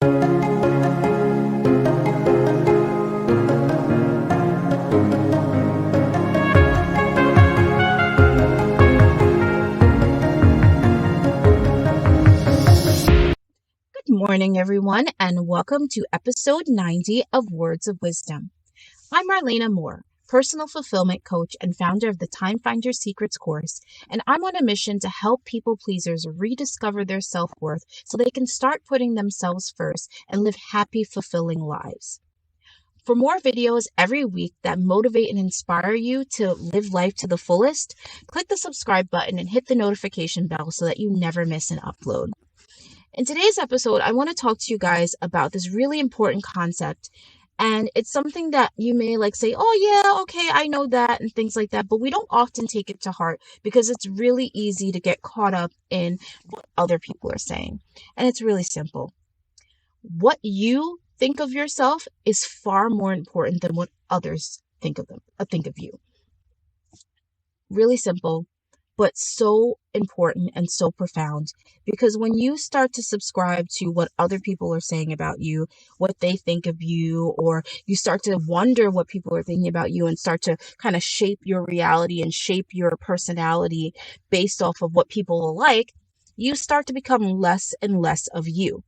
Good morning, everyone, and welcome to episode 90 of Words of Wisdom. I'm Marlena Moore, personal fulfillment coach and founder of the Time Finder Secrets course, and I'm on a mission to help people pleasers rediscover their self-worth so they can start putting themselves first and live happy, fulfilling lives. For more videos every week that motivate and inspire you to live life to the fullest, click the subscribe button and hit the notification bell so that you never miss an upload. In today's episode, I want to talk to you guys about this really important concept. And it's something that you may say, oh, yeah, okay, I know that, and things like that. But we don't often take it to heart because it's really easy to get caught up in what other people are saying. And it's really simple. What you think of yourself is far more important than what others think of you. Really simple, but so important and so profound, because when you start to subscribe to what other people are saying about you, what they think of you, or you start to wonder what people are thinking about you and start to kind of shape your reality and shape your personality based off of what people will like, you start to become less and less of you.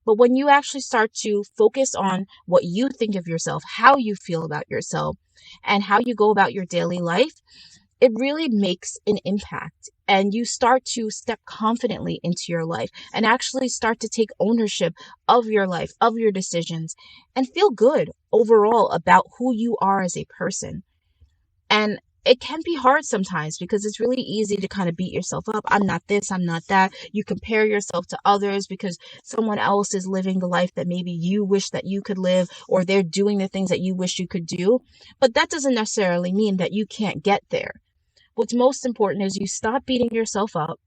But when you actually start to focus on what you think of yourself, how you feel about yourself, and how you go about your daily life, it really makes an impact, and you start to step confidently into your life and actually start to take ownership of your life, of your decisions, and feel good overall about who you are as a person. And it can be hard sometimes because it's really easy to kind of beat yourself up. I'm not this, I'm not that. You compare yourself to others because someone else is living the life that maybe you wish that you could live, or they're doing the things that you wish you could do. But that doesn't necessarily mean that you can't get there. What's most important is you stop beating yourself up.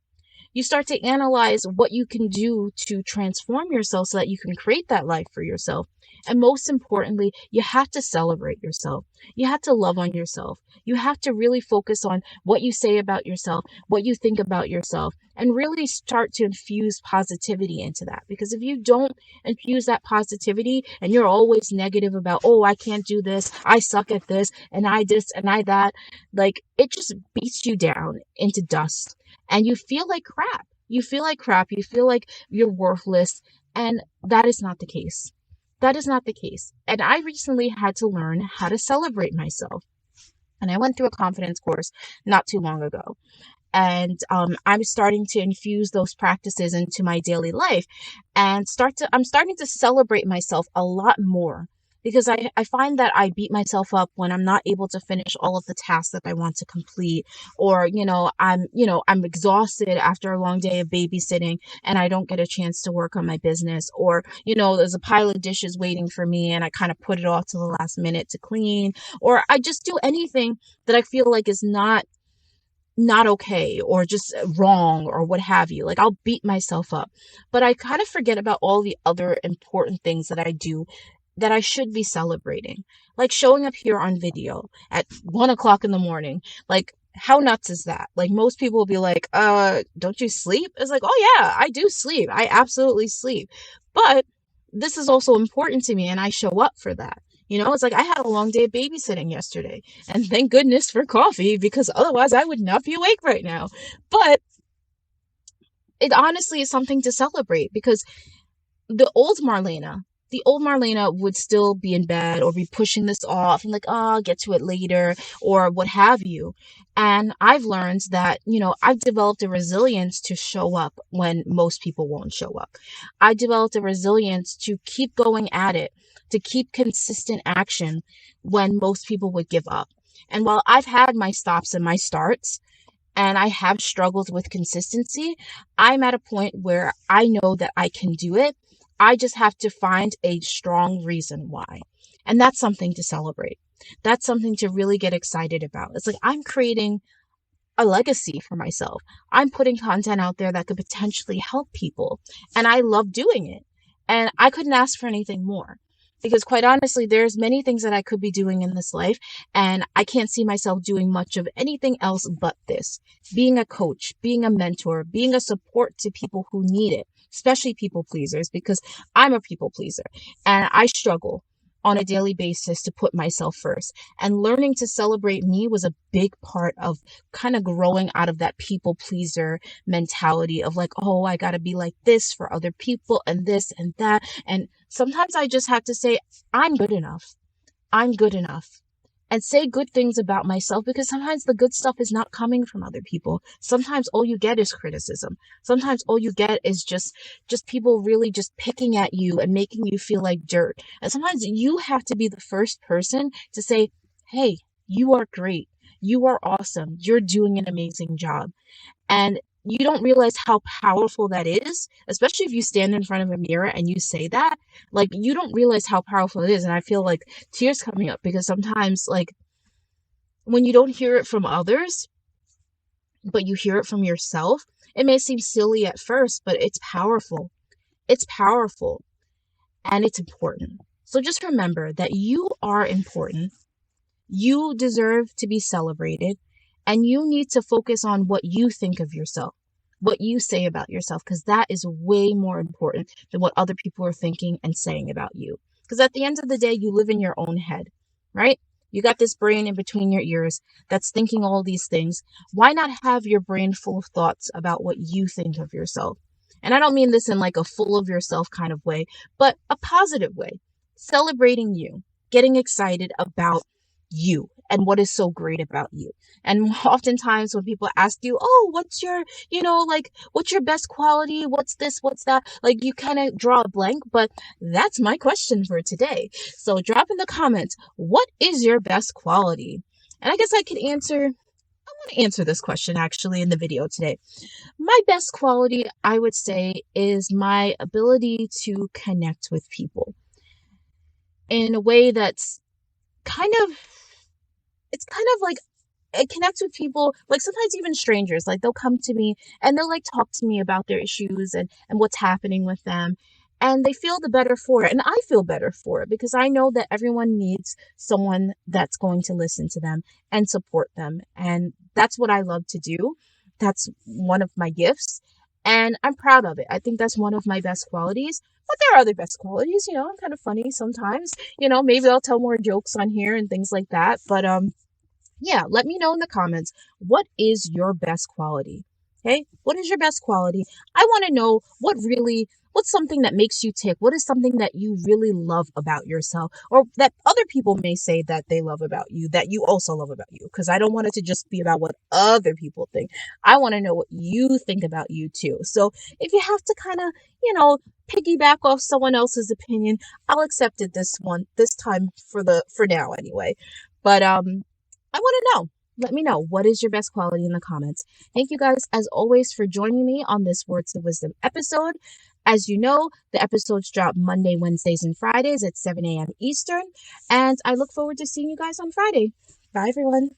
You start to analyze what you can do to transform yourself so that you can create that life for yourself. And most importantly, you have to celebrate yourself. You have to love on yourself. You have to really focus on what you say about yourself, what you think about yourself, and really start to infuse positivity into that. Because if you don't infuse that positivity and you're always negative about, oh, I can't do this, I suck at this, and I this and I that, it just beats you down into dust. And you feel like crap. You feel like crap. You feel like you're worthless. And that is not the case. That is not the case. And I recently had to learn how to celebrate myself. And I went through a confidence course not too long ago. And I'm starting to infuse those practices into my daily life and I'm starting to celebrate myself a lot more, because I find that I beat myself up when I'm not able to finish all of the tasks that I want to complete, or I'm exhausted after a long day of babysitting and I don't get a chance to work on my business, or there's a pile of dishes waiting for me and I kind of put it off to the last minute to clean, or I just do anything that I feel like is not okay or just wrong or what have you. I'll beat myself up, but I kind of forget about all the other important things that I do that I should be celebrating, like showing up here on video at 1 o'clock in the morning. How nuts is that? Most people will be like, don't you sleep? It's like, oh yeah, I do sleep. I absolutely sleep. But this is also important to me and I show up for that. It's like I had a long day of babysitting yesterday, and thank goodness for coffee, because otherwise I would not be awake right now. But it honestly is something to celebrate, because the old Marlena would still be in bed or be pushing this off and I'll get to it later or what have you. And I've learned that, I've developed a resilience to show up when most people won't show up. I developed a resilience to keep going at it, to keep consistent action when most people would give up. And while I've had my stops and my starts, and I have struggled with consistency, I'm at a point where I know that I can do it. I just have to find a strong reason why. And that's something to celebrate. That's something to really get excited about. It's like I'm creating a legacy for myself. I'm putting content out there that could potentially help people. And I love doing it. And I couldn't ask for anything more. Because quite honestly, there's many things that I could be doing in this life, and I can't see myself doing much of anything else but this. Being a coach, being a mentor, being a support to people who need it. especially people pleasers, because I'm a people pleaser and I struggle on a daily basis to put myself first. And learning to celebrate me was a big part of kind of growing out of that people pleaser mentality of like, oh, I got to be like this for other people and this and that. And sometimes I just have to say, I'm good enough. I'm good enough. And say good things about myself, because sometimes the good stuff is not coming from other people. Sometimes all you get is criticism. Sometimes all you get is just people really just picking at you and making you feel like dirt. And sometimes you have to be the first person to say, hey, you are great. You are awesome. You're doing an amazing job. And you don't realize how powerful that is, especially if you stand in front of a mirror and you say that. Like, you don't realize how powerful it is. And I feel like tears coming up because sometimes, like, when you don't hear it from others, but you hear it from yourself, it may seem silly at first, but it's powerful. It's powerful and it's important. So just remember that you are important. You deserve to be celebrated, and you need to focus on what you think of yourself, what you say about yourself, because that is way more important than what other people are thinking and saying about you. Because at the end of the day, you live in your own head, right? You got this brain in between your ears that's thinking all these things. Why not have your brain full of thoughts about what you think of yourself? And I don't mean this in like a full of yourself kind of way, but a positive way. Celebrating you, getting excited about you and what is so great about you. And oftentimes when people ask you, oh, what's your, like, what's your best quality? What's this? What's that? Like, you kind of draw a blank, but that's my question for today. So drop in the comments, what is your best quality? And I guess I want to answer this question actually in the video today. My best quality, I would say, is my ability to connect with people in a way that's kind of it's kind of like it connects with people, like sometimes even strangers, like they'll come to me and they'll like talk to me about their issues and what's happening with them. And they feel the better for it. And I feel better for it because I know that everyone needs someone that's going to listen to them and support them. And that's what I love to do. That's one of my gifts. And I'm proud of it. I think that's one of my best qualities. But there are other best qualities, I'm kind of funny sometimes. Maybe I'll tell more jokes on here and things like that. But yeah, let me know in the comments, what is your best quality? Okay, what is your best quality? I want to know what's something that makes you tick? What is something that you really love about yourself, or that other people may say that they love about you, that you also love about you? Because I don't want it to just be about what other people think. I want to know what you think about you too. So if you have to kind of, piggyback off someone else's opinion, I'll accept it this time for now anyway. But I want to know. Let me know, what is your best quality in the comments. Thank you guys, as always, for joining me on this Words of Wisdom episode. As you know, the episodes drop Monday, Wednesdays, and Fridays at 7 a.m. Eastern. And I look forward to seeing you guys on Friday. Bye, everyone.